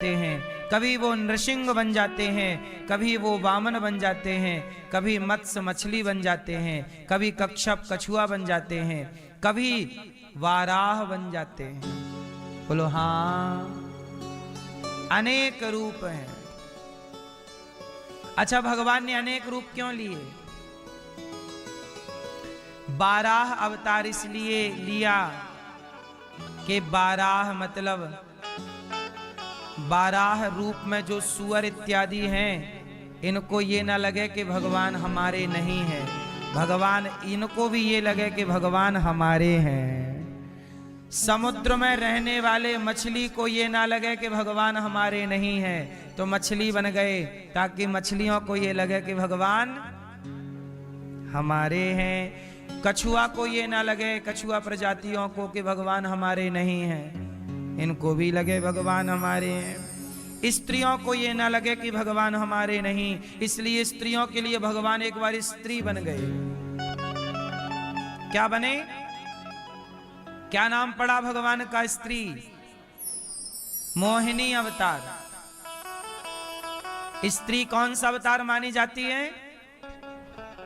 हैं, कभी वो नृसिंह बन जाते हैं, कभी वो वामन बन जाते हैं, कभी मत्स्य मछली बन जाते हैं, कभी कच्छप कछुआ बन जाते हैं, कभी वाराह बन जाते हैं। बोलो हाँ, अनेक रूप हैं। अच्छा, भगवान ने अनेक रूप क्यों लिए? 12 अवतार इसलिए लिया कि 12 मतलब 12 रूप में जो सुअर इत्यादि हैं, इनको ये ना लगे कि भगवान हमारे नहीं हैं, भगवान इनको भी ये लगे कि भगवान हमारे हैं। समुद्र में रहने वाले मछली को ये ना लगे कि भगवान हमारे नहीं हैं, तो मछली बन गए, ताकि मछलियों को ये लगे कि भगवान हमारे हैं। कछुआ को ये ना लगे, कछुआ प्रजातियों को, कि भगवान हमारे नहीं हैं, इनको भी लगे भगवान हमारे हैं। स्त्रियों को ये ना लगे कि भगवान हमारे नहीं, इसलिए स्त्रियों के लिए भगवान एक बार स्त्री बन गए। क्या बने? क्या नाम पड़ा भगवान का? स्त्री। मोहिनी अवतार। स्त्री कौन सा अवतार मानी जाती है?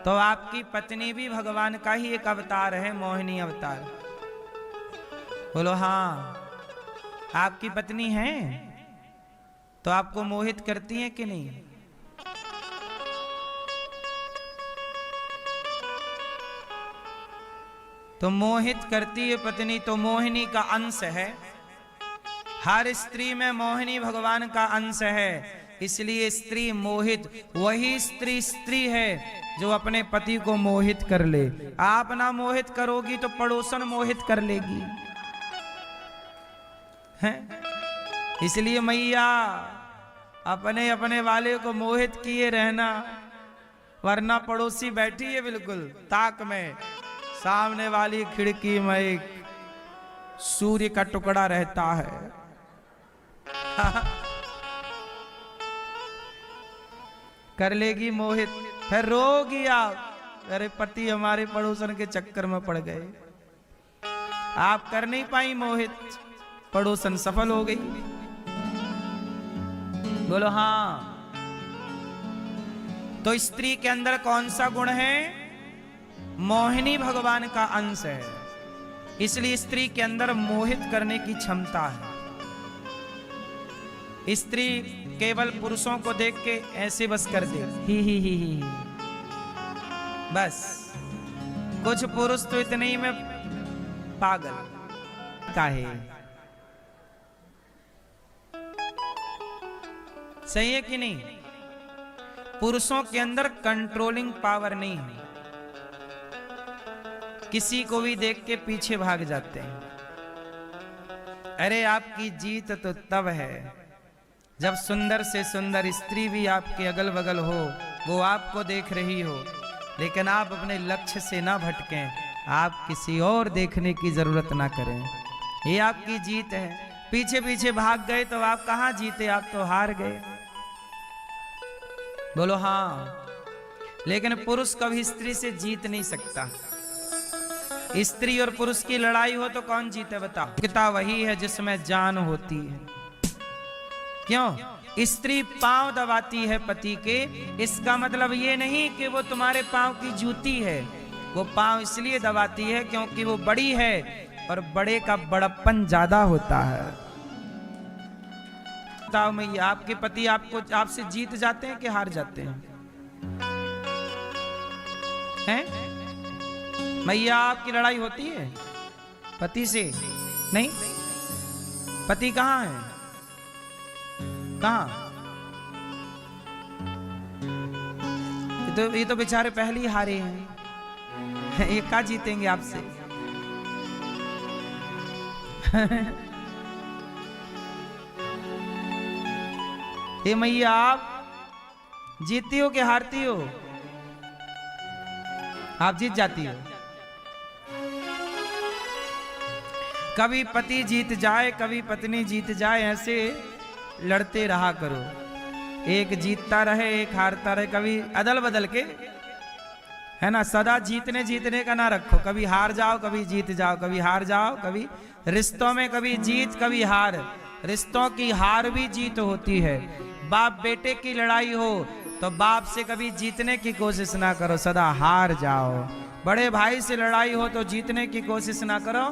तो आपकी पत्नी भी भगवान का ही एक अवतार है, मोहिनी अवतार। बोलो हाँ, आपकी पत्नी है तो आपको मोहित करती है कि नहीं? तो मोहित करती है पत्नी, तो मोहिनी का अंश है। हर स्त्री में मोहिनी भगवान का अंश है, इसलिए स्त्री मोहित। वही स्त्री है जो अपने पति को मोहित कर ले। आप ना मोहित करोगी तो पड़ोसन मोहित कर लेगी, हैं? इसलिए मैया अपने अपने वाले को मोहित किए रहना, वरना पड़ोसी बैठी है बिल्कुल ताक में, सामने वाली खिड़की में एक सूर्य का टुकड़ा रहता है। कर लेगी मोहित, फिर रोगी आप, अरे पति हमारे पड़ोसन के चक्कर में पड़ गए। आप कर नहीं पाई मोहित, पड़ोसन सफल हो गई। बोलो हाँ। तो स्त्री के अंदर कौन सा गुण है? मोहिनी भगवान का अंश है, इसलिए स्त्री के अंदर मोहित करने की क्षमता है। स्त्री केवल पुरुषों को देख के ऐसे बस कर दे, ही बस। कुछ पुरुष तो इतने ही में पागल काहे। सही है कि नहीं? पुरुषों के अंदर कंट्रोलिंग पावर नहीं है, किसी को भी देख के पीछे भाग जाते हैं। अरे आपकी जीत तो तब है जब सुंदर से सुंदर स्त्री भी आपके अगल बगल हो, वो आपको देख रही हो, लेकिन आप अपने लक्ष्य से ना भटकें, आप किसी और देखने की जरूरत ना करें। ये आपकी जीत है। पीछे पीछे भाग गए तो आप कहां जीते, आप तो हार गए। बोलो हाँ। लेकिन पुरुष कभी स्त्री से जीत नहीं सकता। स्त्री और पुरुष की लड़ाई हो तो कौन जीते बताओ? पिता वही है जिसमें जान होती है। क्यों? स्त्री पांव दबाती है पति के, इसका मतलब ये नहीं कि वो तुम्हारे पांव की जूती है। वो पांव इसलिए दबाती है क्योंकि वो बड़ी है, और बड़े का बड़प्पन ज्यादा होता है। बताओ मैया, आपके पति आपसे जीत जाते हैं कि हार जाते हैं? मैया आपकी लड़ाई होती है पति से? नहीं। पति कहाँ है? कहाँ? ये तो बेचारे पहले ही हारे हैं। ये क्या जीतेंगे आपसे? हे मैया, आप जीतती हो कि हारती हो? आप जीत जाती हो। कभी पति जीत जाए, कभी पत्नी जीत जाए, ऐसे लड़ते रहा करो। एक जीतता रहे, एक हारता रहे, कभी अदल बदल के, है ना? सदा जीतने का ना रखो। कभी हार जाओ, कभी जीत जाओ, कभी हार जाओ, कभी रिश्तों में कभी जीत कभी हार। रिश्तों की हार भी जीत होती है। बाप बेटे की लड़ाई हो तो बाप से कभी जीतने की कोशिश ना करो, सदा हार जाओ। बड़े भाई से लड़ाई हो तो जीतने की कोशिश ना करो।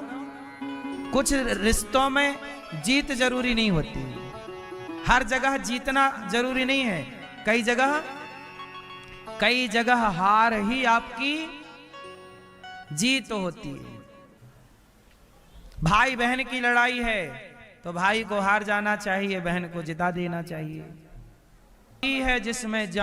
कुछ रिश्तों में जीत जरूरी नहीं होती, हर जगह जीतना जरूरी नहीं है। कई जगह हार ही आपकी जीत होती है। भाई बहन की लड़ाई है तो भाई को हार जाना चाहिए, बहन को जिता देना चाहिए। है जिसमें